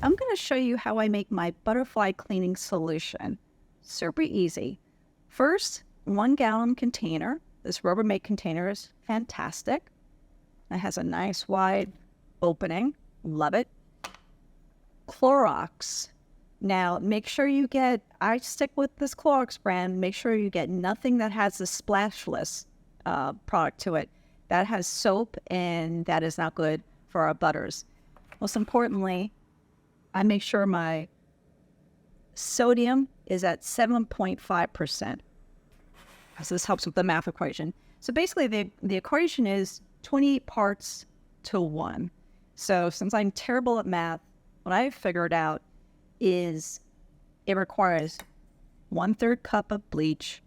I'm going to show you how I make my butterfly cleaning solution. Super easy. First, 1 gallon container. This Rubbermaid container is fantastic. It has a nice wide opening. Love it. Clorox. Now, make sure you get, I stick with this Clorox brand, make sure you get nothing that has the splashless product to it. That has soap, and that is not good for our butters. Most importantly, I make sure my sodium is at 7.5%. So this helps with the math equation. So basically, the equation is 20 parts to 1. So since I'm terrible at math, what I've figured out is it requires 1/3 cup of bleach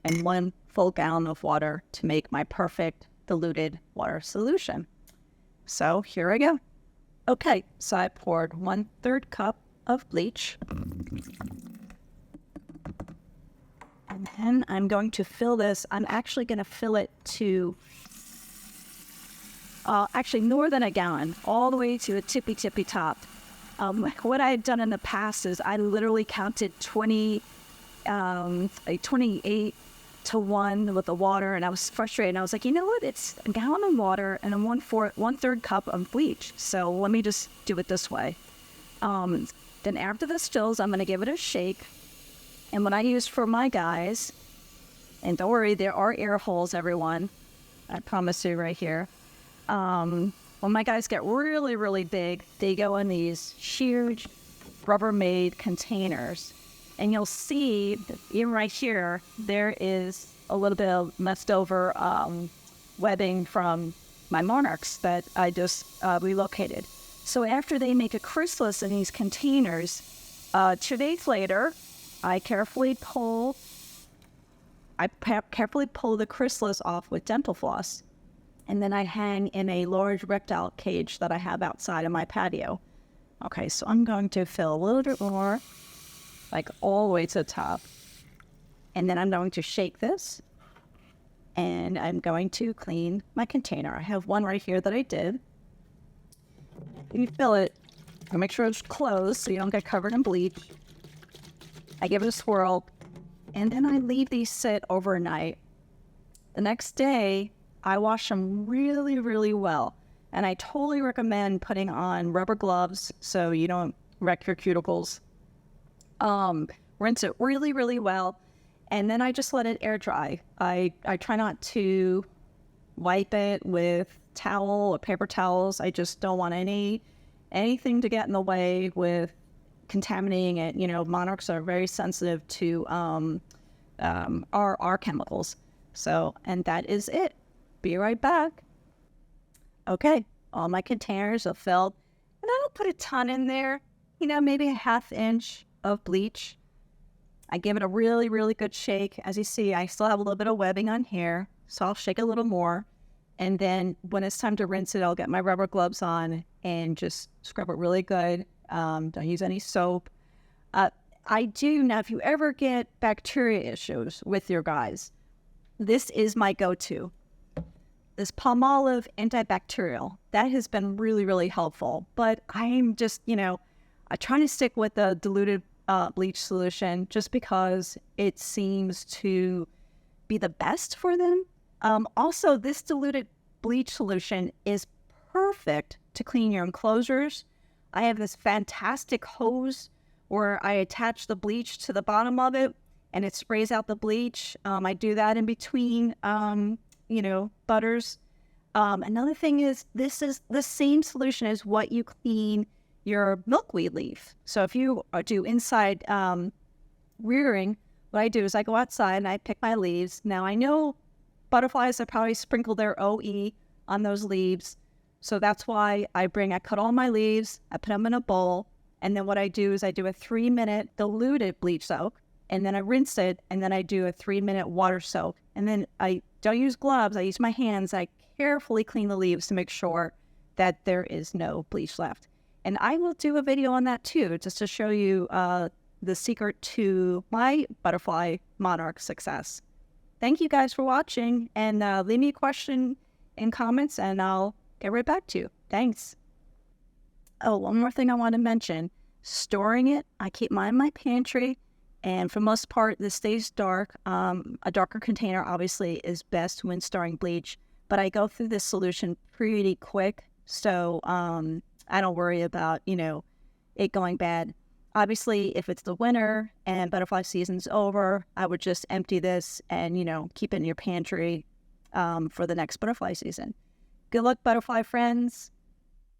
and 1 full gallon of water to make my perfect diluted water solution. So here I go. Okay, so I poured 1/3 cup of bleach. And then I'm going to fill this. I'm actually going to fill it to actually more than a gallon, all the way to the tippy top. What I had done in the past is I literally counted 28 to 1 with the water, and I was frustrated. I was like, you know what? It's a gallon of water and a 1/3 cup of bleach. So let me just do it this way. Then after this fills, I'm going to give it a shake. And what I use for my guys, and don't worry, there are air holes, everyone. I promise you right here. When my guys get really, really big, they go in these huge Rubbermaid containers. And you'll see, even right here, there is a little bit of leftover webbing from my Monarchs that I just relocated. So after they make a chrysalis in these containers, 2 days later, I carefully pull the chrysalis off with dental floss. And then I hang in a large reptile cage that I have outside of my patio. Okay, so I'm going to fill a little bit more, like all the way to the top. And then I'm going to shake this. And I'm going to clean my container. I have one right here that I did. You fill it, and make sure it's closed so you don't get covered in bleach. I give it a swirl, and then I leave these sit overnight. The next day, I wash them really, really well. And I totally recommend putting on rubber gloves so you don't wreck your cuticles. Rinse it really, really well. And then I just let it air dry. I try not to wipe it with towel or paper towels. I just don't want anything to get in the way with contaminating it. You know, Monarchs are very sensitive to our chemicals. So, and that is it. Be right back. Okay, all my containers are filled. And I don't put a ton in there. You know, maybe a 1/2 inch of bleach. I give it a really, really good shake. As you see, I still have a little bit of webbing on here, so I'll shake a little more. And then when it's time to rinse it, I'll get my rubber gloves on and just scrub it really good. Don't use any soap. I do, now if you ever get bacteria issues with your guys, this is my go-to. This Palmolive antibacterial, that has been really, really helpful. But I'm just, I'm trying to stick with the diluted bleach solution just because it seems to be the best for them. Also, this diluted bleach solution is perfect to clean your enclosures. I have this fantastic hose where I attach the bleach to the bottom of it and it sprays out the bleach. I do that in between, butters. Another thing is, this is the same solution as what you clean your milkweed leaf. So if you do inside rearing, what I do is I go outside and I pick my leaves. Now I know butterflies have probably sprinkled their OE on those leaves. So that's why I cut all my leaves, I put them in a bowl, and then what I do is I do a 3-minute diluted bleach soak, and then I rinse it, and then I do a 3-minute water soak. And then I don't use gloves, I use my hands. I carefully clean the leaves to make sure that there is no bleach left. And I will do a video on that too, just to show you the secret to my butterfly Monarch success. Thank you guys for watching, and leave me a question in comments and I'll get right back to you. Thanks. Oh, one more thing I want to mention. Storing it, I keep mine in my pantry, and for the most part, this stays dark. A darker container obviously is best when storing bleach, but I go through this solution pretty quick, so I don't worry about, it going bad. Obviously, if it's the winter and butterfly season's over, I would just empty this and, keep it in your pantry for the next butterfly season. Good luck, butterfly friends.